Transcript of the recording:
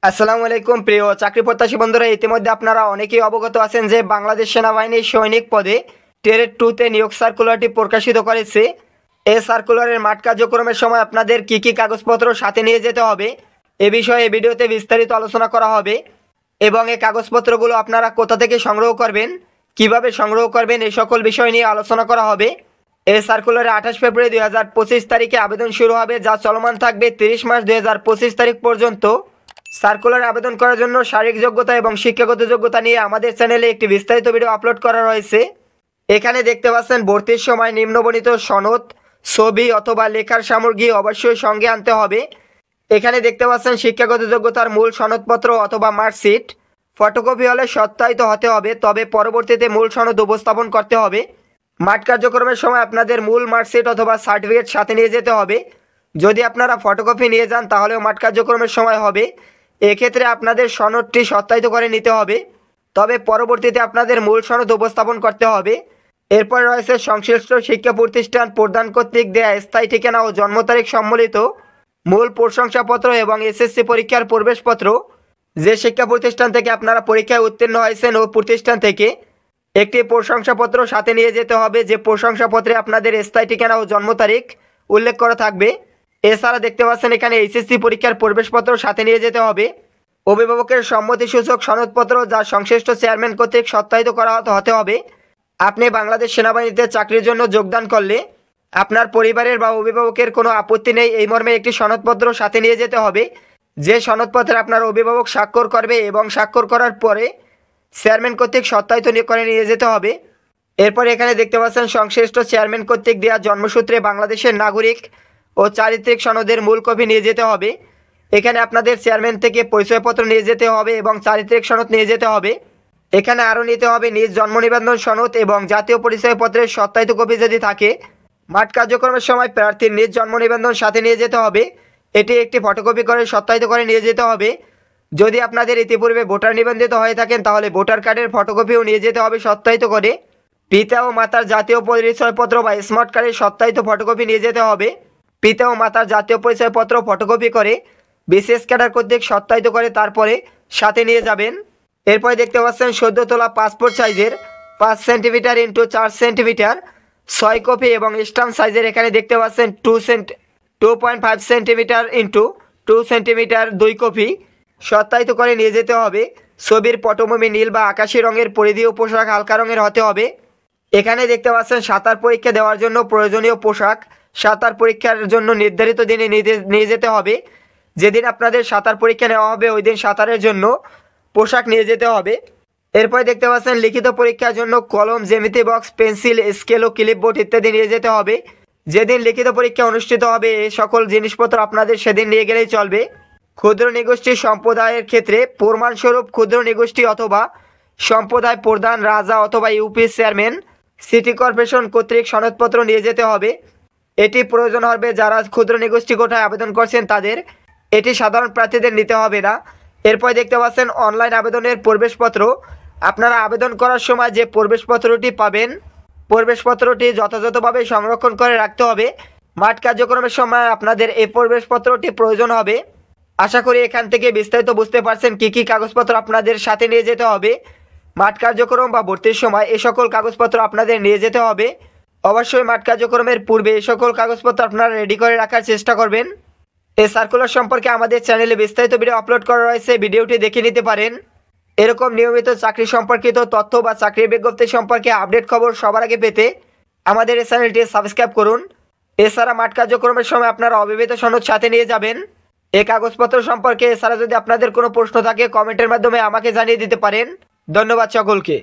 আসসালামু আলাইকুম প্রিয় চাকরি প্রত্যাশী বন্ধুরা, ইতিমধ্যে আপনারা অনেকেই অবগত আছেন যে বাংলাদেশ সেনাবাহিনীর সৈনিক পদে টেরেট 2-তে নিয়োগ সার্কুলারটি প্রকাশিত করেছে। এই সার্কুলারের মাঠ কার্যক্রমের সময় আপনাদের কি কি কাগজপত্র সাথে নিয়ে যেতে হবে এ বিষয়ে এই ভিডিওতে বিস্তারিত আলোচনা করা হবে এবং এই কাগজপত্রগুলো আপনারা কোথা থেকে সংগ্রহ করবেন, কিভাবে সংগ্রহ করবেন, এই সকল বিষয় নিয়ে আলোচনা করা হবে। এই সার্কুলারে 28 ফেব্রুয়ারি 2025 তারিখে আবেদন শুরু হবে, যা চলমান থাকবে 30 মার্চ 2025 তারিখ পর্যন্ত। সার্কুলার আবেদন করার জন্য শারীরিক যোগ্যতা এবং শিক্ষাগত যোগ্যতা নিয়ে আমাদের চ্যানেলে একটি বিস্তারিত ভিডিও আপলোড করা রয়েছে। এখানে দেখতে পাচ্ছেন ভর্তির সময় নিম্নবর্ণিত সনদ, ছবি অথবা লেখার সামগ্রী অবশ্যই সঙ্গে আনতে হবে। এখানে দেখতে পাচ্ছেন শিক্ষাগত যোগ্যতার মূল সনদপত্র অথবা মার্কশিট ফটোকপি হলে সত্যায়িত হতে হবে, তবে পরবর্তীতে মূল সনদ উপস্থাপন করতে হবে। মাঠ কার্যক্রমের সময় আপনাদের মূল মার্কশিট অথবা সার্টিফিকেট সাথে নিয়ে যেতে হবে। যদি আপনারা ফটোকপি নিয়ে যান তাহলেও মাঠ কার্যক্রমের সময় হবে। এক্ষেত্রে আপনাদের সনদটি সত্যায়িত করে নিতে হবে, তবে পরবর্তীতে আপনাদের মূল সনদ উপস্থাপন করতে হবে। এরপর রয়েছে সংশ্লিষ্ট শিক্ষা প্রতিষ্ঠান প্রদান কর্তৃক দেয়া স্থায়ী ঠিকানা ও জন্ম তারিখ সম্বলিত মূল প্রশংসাপত্র এবং এসএসসি পরীক্ষার প্রবেশপত্র। যে শিক্ষা প্রতিষ্ঠান থেকে আপনারা পরীক্ষায় উত্তীর্ণ হয়েছেন ও প্রতিষ্ঠান থেকে একটি প্রশংসাপত্র সাথে নিয়ে যেতে হবে, যে প্রশংসাপত্রে আপনাদের স্থায়ী ঠিকানা ও জন্ম তারিখ উল্লেখ করা থাকবে। এছাড়া দেখতে পাচ্ছেন এখানে এইচএসসি পরীক্ষার প্রবেশপত্র সাথে নিয়ে যেতে হবে। অভিভাবকের সম্মতিসূচক সনদপত্র যা সংশ্লিষ্ট চেয়ারম্যান কর্তৃক সত্যায়িত করা হতে হবে। আপনি বাংলাদেশ সেনাবাহিনীতে চাকরির জন্য যোগদান করলে আপনার পরিবারের বা অভিভাবকের কোনো আপত্তি নেই এই মর্মে একটি সনদপত্র সাথে নিয়ে যেতে হবে, যে সনদপত্রে আপনার অভিভাবক স্বাক্ষর করবে এবং স্বাক্ষর করার পরে চেয়ারম্যান কর্তৃক সত্যায়িত করে নিয়ে যেতে হবে। এরপর এখানে দেখতে পাচ্ছেন সংশ্লিষ্ট চেয়ারম্যান কর্তৃক দেওয়া জন্মসূত্রে বাংলাদেশের নাগরিক ও চারিত্রিক সনদের মূল কপি নিয়ে যেতে হবে। এখানে আপনাদের চেয়ারম্যান থেকে পরিচয়পত্র নিয়ে যেতে হবে এবং চারিত্রিক সনদ নিয়ে যেতে হবে। এখানে আরও নিতে হবে নিজ জন্ম নিবন্ধন সনদ এবং জাতীয় পরিচয়পত্রের সত্যায়িত কপি যদি থাকে। মাঠ কার্যক্রমের সময় প্রার্থীর নিজ জন্ম নিবন্ধন সাথে নিয়ে যেতে হবে, এটি একটি ফটোকপি করে সত্যায়িত করে নিয়ে যেতে হবে। যদি আপনাদের ইতিপূর্বে ভোটার নিবন্ধিত হয়ে থাকেন তাহলে ভোটার কার্ডের ফটোকপিও নিয়ে যেতে হবে সত্যায়িত করে। পিতা ও মাতার জাতীয় পরিচয়পত্র বা স্মার্ট কার্ডের সত্যায়িত ফটোকপি নিয়ে যেতে হবে। পিতা ও মাতার জাতীয় পরিচয়পত্র ফটোকপি করে বিশেষ ক্যাডার কর্তৃক সত্যায়িত করে তারপরে সাথে নিয়ে যাবেন। এরপরে দেখতে পাচ্ছেন সদ্য তোলা পাসপোর্ট সাইজের 5 সেন্টিমিটার ইন্টু 4 সেন্টিমিটার 6 কপি এবং স্ট্যাম্প সাইজের এখানে দেখতে পাচ্ছেন 2.5 সেন্টিমিটার ইন্টু 2 সেন্টিমিটার 2 কপি সত্যায়িত করে নিয়ে যেতে হবে। ছবির পটভূমি নীল বা আকাশি রঙের, পরিধেয় পোশাক হালকা রঙের হতে হবে। এখানে দেখতে পাচ্ছেন সাঁতার পরীক্ষা দেওয়ার জন্য প্রয়োজনীয় পোশাক সাঁতার পরীক্ষার জন্য নির্ধারিত দিনে নিয়ে যেতে হবে। যেদিন আপনাদের সাঁতার পরীক্ষা নেওয়া হবে ওই দিন সাঁতারের জন্য পোশাক নিয়ে যেতে হবে। এরপরে দেখতে পাচ্ছেন লিখিত পরীক্ষার জন্য কলম, জ্যামিতি বক্স, পেন্সিল, স্কেল ও ক্লিপবোর্ড ইত্যাদি নিয়ে যেতে হবে। যেদিন লিখিত পরীক্ষা অনুষ্ঠিত হবে এই সকল জিনিসপত্র আপনাদের সেদিন নিয়ে গেলেই চলবে। ক্ষুদ্র নিগোষ্ঠী সম্প্রদায়ের ক্ষেত্রে প্রমাণস্বরূপ ক্ষুদ্র নিগোষ্ঠী অথবা সম্প্রদায় প্রধান, রাজা অথবা ইউপি চেয়ারম্যান, সিটি কর্পোরেশন কর্তৃক সনদপত্র নিয়ে যেতে হবে। এটি প্রয়োজন হবে যারা ক্ষুদ্র নিগোষ্ঠী কোটায় আবেদন করছেন তাদের, এটি সাধারণ প্রার্থীদের নিতে হবে না। এরপর দেখতে পাচ্ছেন অনলাইন আবেদনের প্রবেশপত্র। আপনারা আবেদন করার সময় যে প্রবেশপত্রটি পাবেন প্রবেশপত্রটি যথাযথভাবে সংরক্ষণ করে রাখতে হবে। মাঠ কার্যক্রমের সময় আপনাদের এই প্রবেশপত্রটি প্রয়োজন হবে। আশা করি এখান থেকে বিস্তারিত বুঝতে পারছেন কি কি কাগজপত্র আপনাদের সাথে নিয়ে যেতে হবে। মাঠ কার্যক্রম বা ভর্তির সময় এই সকল কাগজপত্র আপনাদের নিয়ে যেতে হবে। অবশ্যই মাঠ কার্যক্রমের পূর্বে এই সকল কাগজপত্র আপনারা রেডি করে রাখার চেষ্টা করবেন। এই সার্কুলার সম্পর্কে আমাদের চ্যানেলে বিস্তারিত ভিডিও আপলোড করা রয়েছে, ভিডিওটি দেখে নিতে পারেন। এরকম নিয়মিত চাকরি সম্পর্কিত তথ্য বা চাকরির বিজ্ঞপ্তি সম্পর্কে আপডেট খবর সবার আগে পেতে আমাদের এই চ্যানেলটি সাবস্ক্রাইব করুন। এছাড়া মাঠ কার্যক্রমের সময় আপনারা অবিবাহিত সনদ সাথে নিয়ে যাবেন। এই কাগজপত্র সম্পর্কে এছাড়া যদি আপনাদের কোনো প্রশ্ন থাকে কমেন্টের মাধ্যমে আমাকে জানিয়ে দিতে পারেন। ধন্যবাদ সকলকে।